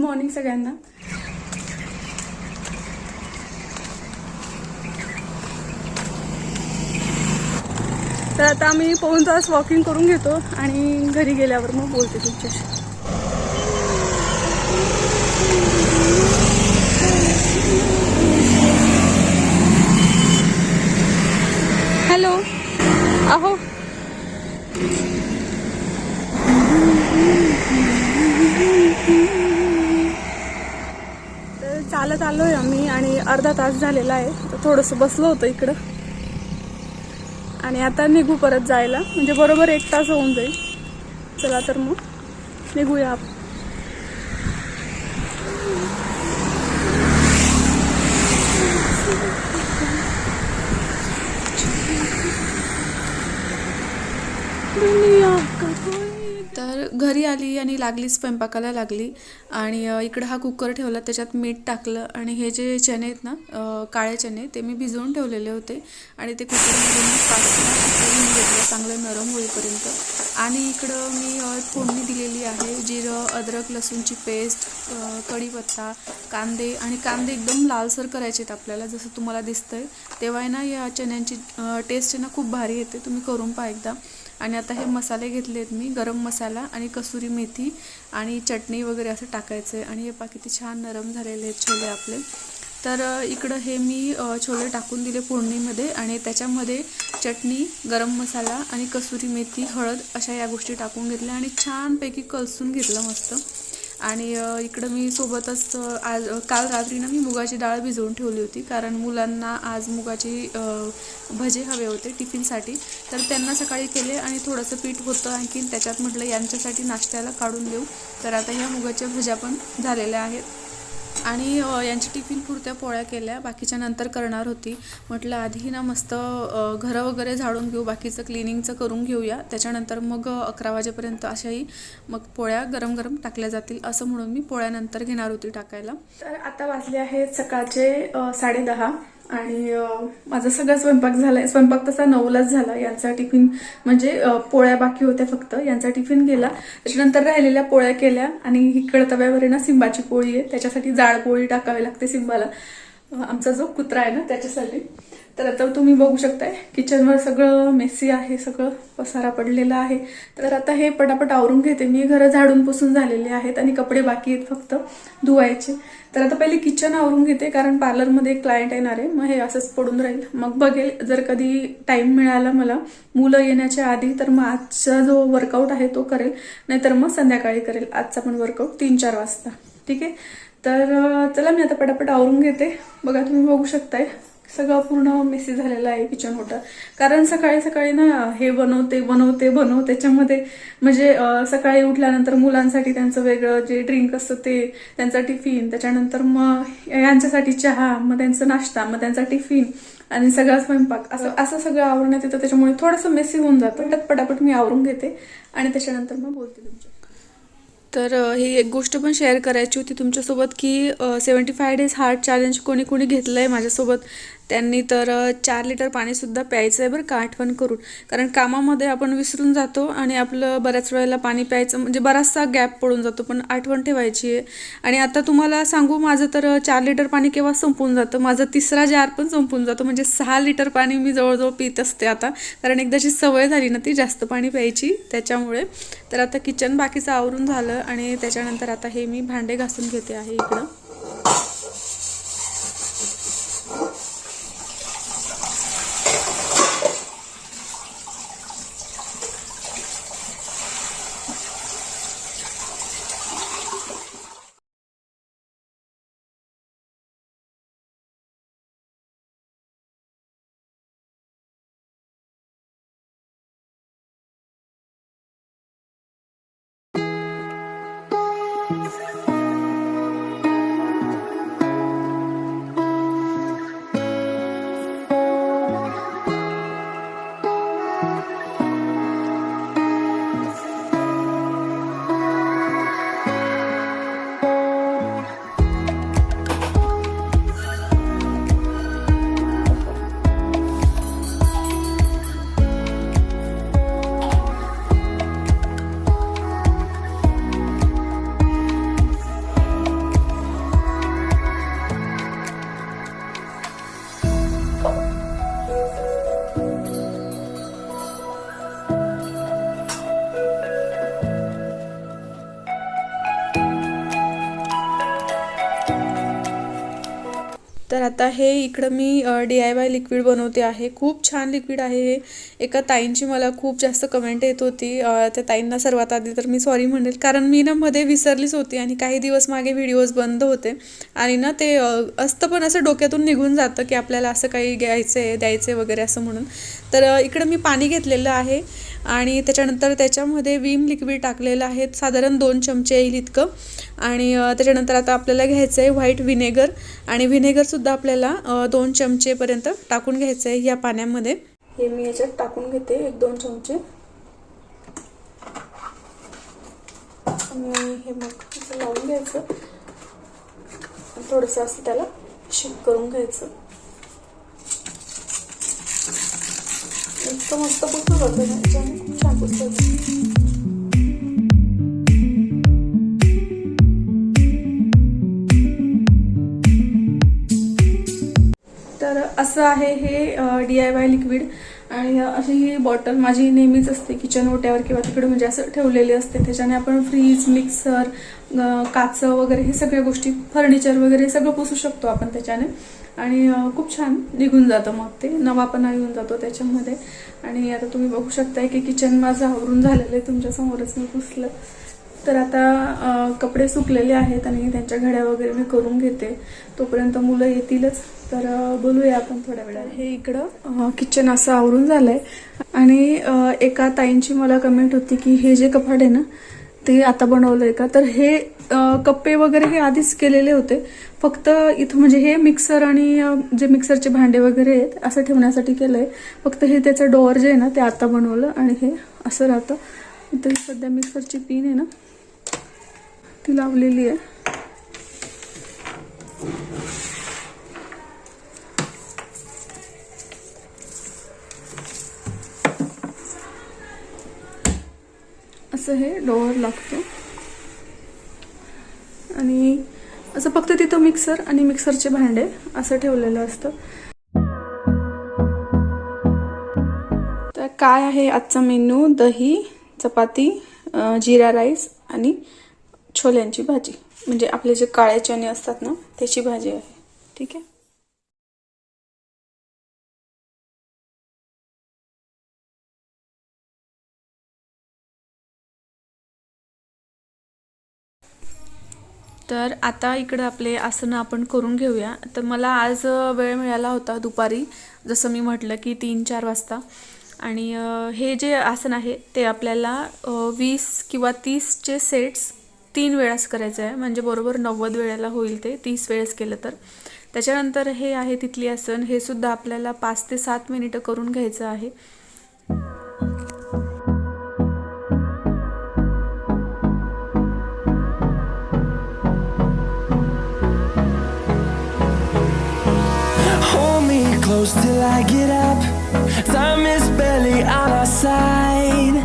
Morning सगळ्यांना. तर आता आम्ही पाऊण तास वॉकिंग करून घेतो आणि घरी गेल्यावर मग बोलते तुमच्याशी. हॅलो. अहो तर चालत आलोय आम्ही आणि अर्धा तास झालेला आहे. तर थोडंसं बसलो होतं इकडं आणि आता निघू परत जायला, म्हणजे बरोबर 1 तास होऊन जाईल. चला तर मग निघूया. तर घरी आली आणि लागली स्वयंपाकाला लागली आणि इकडं हा कुकर ठेवला, त्याच्यात मीठ टाकलं आणि हे जे चणे आहेत ना, काळे चणे, ते मी भिजवून ठेवलेले होते आणि ते कुकरमध्ये मी 5 घेऊन घेतलं चांगलं नरम होईपर्यंत. आणि इकडं मी फोडणी दिलेली आहे. जिरं, अद्रक, लसूणची पेस्ट, कढीपत्ता, कांदे, आणि कांदे एकदम लालसर करायचे आहेत आपल्याला, जसं तुम्हाला दिसतंय. तेव्हा आहे ना या चण्यांची टेस्ट आहे ना खूप भारी येते. तुम्ही करून पहा एकदा. आणि आता हे मसाले घेतले आहेत मी, गरम मसाला आणि कसुरी मेथी आणि चटणी वगैरे असं टाकायचं आहे. आणि हे पहा किती छान नरम झालेले आहेत छोले आपले. तर इकडं हे मी छोले टाकून दिले फोडणीमध्ये आणि त्याच्यामध्ये चटणी, गरम मसाला आणि कसुरी मेथी, हळद अशा या गोष्टी टाकून घेतल्या आणि छानपैकी कलसून घेतलं मस्त. आणि इकडं मी सोबतच काल रात्री ना मी मुगाची डाळ भिजवून ठेवली होती, कारण मुलांना आज मुगाची भजे हवे होते टिफिनसाठी. तर त्यांना सकाळी केले आणि थोडंसं पीठ होतं आणखीन त्याच्यात, म्हटलं यांच्यासाठी नाश्त्याला काढून देऊ. तर आता ह्या मुगाच्या भज्या पण झालेल्या आहेत आणि यांची टिफिन पुरत्या पोळ्या केल्या, बाकीच्या नंतर करणार होती. म्हटलं आधी ना मस्त घरं वगैरे झाडून घेऊ, बाकीचं क्लिनिंगचं करून घेऊया, त्याच्यानंतर मग 11 वाजेपर्यंत अशाही मग पोळ्या गरम गरम टाकल्या जातील, असं म्हणून मी पोळ्यानंतर घेणार होती टाकायला. तर आता वाजले आहेत सकाळचे 10:30 आणि माझा सगळा स्वयंपाक झालाय. स्वयंपाक तसा 9लाच झाला. यांचा टिफिन म्हणजे पोळ्या बाकी होत्या फक्त, यांचा टिफिन गेला. त्याच्यानंतर राहिलेल्या पोळ्या केल्या आणि इकडं तव्यावर ना सिंबाची पोळी आहे, त्याच्यासाठी जाड पोळी टाकावी लागते सिंबाला, आमचा जो कुत्रा आहे ना त्याच्यासाठी. तर आता तुम्ही बघू शकताय किचनवर सगळं मेसी आहे, सगळं पसारा पडलेला आहे. तर आता हे पटापट आवरून घेते मी. घरं झाडून पुसून झालेले आहेत आणि कपडे बाकी आहेत फक्त धुवायचे. तर आता पहिले किचन आवरून घेते, कारण पार्लरमध्ये एक क्लायंट येणार आहे, मग हे असंच पडून राहील. मग बघेल जर कधी टाइम मिळाला मला मुलं येण्याच्या आधी, तर मग आजचा जो वर्कआउट आहे तो करेल, नाहीतर मग संध्याकाळी करेल आजचा पण वर्कआउट 3-4 वाजता. ठीक आहे. तर चला मी आता पटापट आवरून घेते. बघा तुम्ही बघू शकताय सगळं पूर्ण मेसी झालेलं आहे किचन होतं, कारण सकाळी सकाळी ना हे बनव ते बनव ते बनव, त्याच्यामध्ये म्हणजे सकाळी उठल्यानंतर मुलांसाठी त्यांचं वेगळं जे ड्रिंक असतं ते, त्यांचा टिफिन, त्याच्यानंतर मग यांच्यासाठी चहा, मग त्यांचा नाश्ता, मग त्यांचा टिफिन आणि सगळा स्वयंपाक, असं असं सगळं आवरण्यात येतं. त्याच्यामुळे थोडंसं मेसी होऊन जातं. पटापट मी आवरून घेते आणि त्याच्यानंतर मग बोलते तुमच्या. तर ही एक गोष्ट पण शेअर करायची होती तुमच्यासोबत की 75 डेज हार्ट चॅलेंज कोणी कोणी घेतलं आहे माझ्यासोबत, त्यांनी तर 4 लिटर पाणीसुद्धा प्यायचं आहे बरं का, आठवण करून. कारण कामामध्ये आपण विसरून जातो आणि आपलं बऱ्याच वेळेला पाणी प्यायचं म्हणजे बराचसा गॅप पडून जातो, पण आठवण ठेवायची आहे. आणि आता तुम्हाला सांगू, माझं तर 4 लिटर पाणी केव्हा संपून जातं, माझं 3रा जार पण संपून जातो, म्हणजे 6 लिटर पाणी मी जवळजवळ पित असते आता, कारण एकदाची सवय झाली ना ती जास्त पाणी प्यायची त्याच्यामुळे. तर आता किचन बाकीचं आवरून झालं आणि त्याच्यानंतर आता हे मी भांडे घासून घेते आहे इकडं. आता हे इकडं मी DIY लिक्विड बनवते आहे. खूप छान लिक्विड आहे हे. एका ताईंची मला खूप जास्त कमेंट येत होती. त्या ताईंना सर्वात आधी तर मी सॉरी म्हणेल, कारण मी ना मध्ये विसरलीच होती आणि काही दिवस मागे व्हिडिओज बंद होते आणि ना ते असतं पण असं डोक्यातून निघून जातं की आपल्याला असं काही घ्यायचं आहे द्यायचं आहे वगैरे असं म्हणून. तर इकडं मी पाणी घेतलेलं आहे आणि त्याच्यानंतर त्याच्यामध्ये विम लिक्विड टाकलेलं आहे, साधारण 2 चमचे येईल इतकं. आणि त्याच्यानंतर आता आपल्याला घ्यायचं आहे व्हाईट व्हिनेगर आणि व्हिनेगरसुद्धा आपल्याला 2 चमचेपर्यंत टाकून घ्यायचं आहे या पाण्यामध्ये. हे मी याच्यात टाकून घेते 1-2 चमचे आणि हे मग असं लावून घ्यायचं. थोडंसं असं त्याला शेक करून घ्यायचं. इतकं मस्त पुसलं जातं याच्याने, खूप छान पुसलं जातं. तर असं आहे हे DIY लिक्विड. आणि अशी ही बॉटल माझी नेहमीच असते किचन ओट्यावर किंवा तिकडे म्हणजे असं ठेवलेली असते. त्याच्याने आपण फ्रीज, मिक्सर, काचं वगैरे हे सगळ्या गोष्टी, फर्निचर वगैरे हे सगळं पुसू शकतो आपण त्याच्याने. आणि खूप छान निघून जातं, मग ते नवापणा येऊन जातो त्याच्यामध्ये. आणि आता तुम्ही बघू शकताय की किचन माझं आवरून झालेलं आहे, तुमच्यासमोरच मी पुसलं. तर आता कपडे सुकलेले आहेत आणि त्यांच्या घड्या वगैरे मी करून घेते, तोपर्यंत मुलं येतीलच. तर बोलूया आपण थोड्या वेळाने. हे इकडं किचन असं आवरून झालंय आणि एका ताईंची मला कमेंट होती की हे जे कपाट आहे ना ते आता बनवलंय का. तर हे कप्पे वगैरे हे आधीच केलेले होते, फक्त इथं म्हणजे हे मिक्सर आणि जे मिक्सरचे भांडे वगैरे आहेत असं ठेवण्यासाठी केलंय. फक्त हे त्याचं डोअर जे आहे ना ते आता बनवलं आणि हे असं राहतं. इथं सध्या मिक्सरची पिन आहे ना ती लावलेली आहे. असं हे डोअर लागतं आणि असं फक्त तिथं मिक्सर आणि मिक्सरचे भांडे असं ठेवलेलं असतं. तर काय आहे आजचा मेनू? दही, चपाती, जिरा राईस आणि छोल्यांची भाजी, म्हणजे आपले जे काळे चणे असतात ना त्याची भाजी आहे. ठीक आहे. तर आता इकडं आपले आसनं आपण करून घेऊया. तर मला आज वेळ मिळाला होता दुपारी, जसं मी म्हटलं की 3-4 वाजता. आणि हे जे आसन आहे ते आपल्याला 20 किंवा 30चे सेट्स 3 वेळास करायचं आहे, म्हणजे बरोबर 90 वेळेला होईल ते 30 वेळेस केलं तर. त्याच्यानंतर हे आहे तिथली आसन, हे सुद्धा आपल्याला 5 ते 7 मिनिटं करून घ्यायचं आहे. Close till I get up. Time is barely on our side.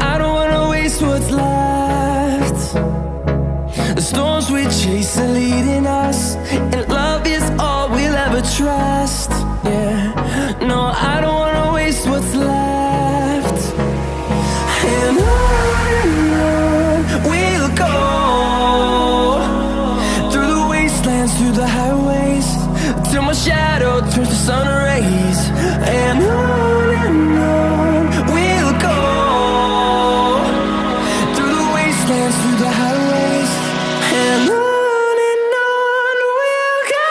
I don't wanna waste what's left. The storms we chase are leading us, and love is all we'll ever trust. Yeah, no, I don't wanna waste what's left. And on we'll go, through the wastelands, through the highways, till my shadow turns to sun rays. And on we'll go, through the wastelands, through the highways. And on we'll go.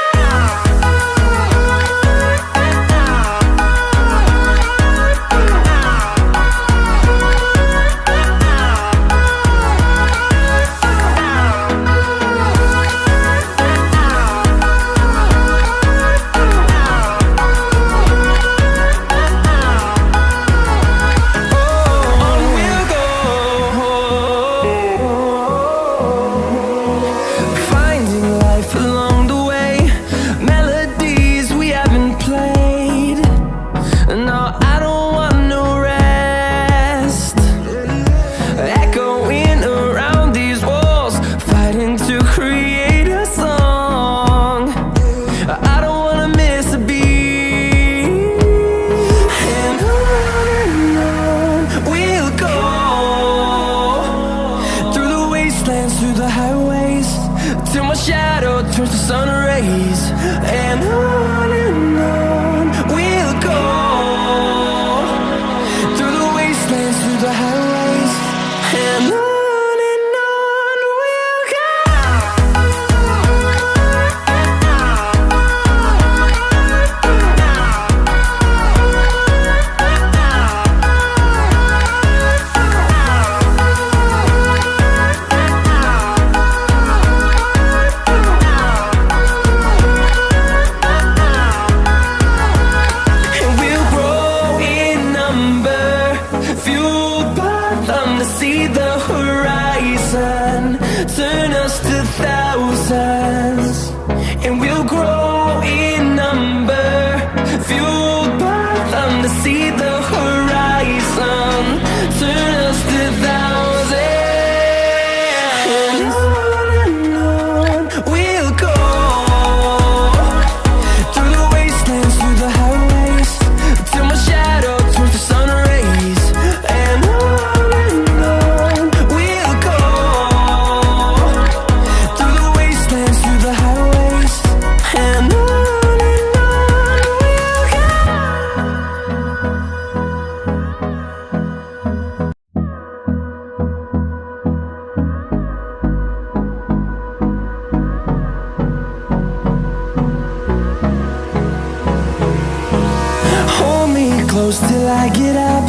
close till I get up.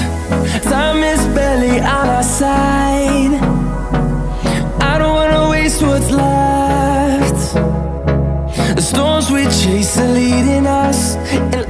Time is barely on our side. I don't wanna waste what's left. The storms we chase are leading us, and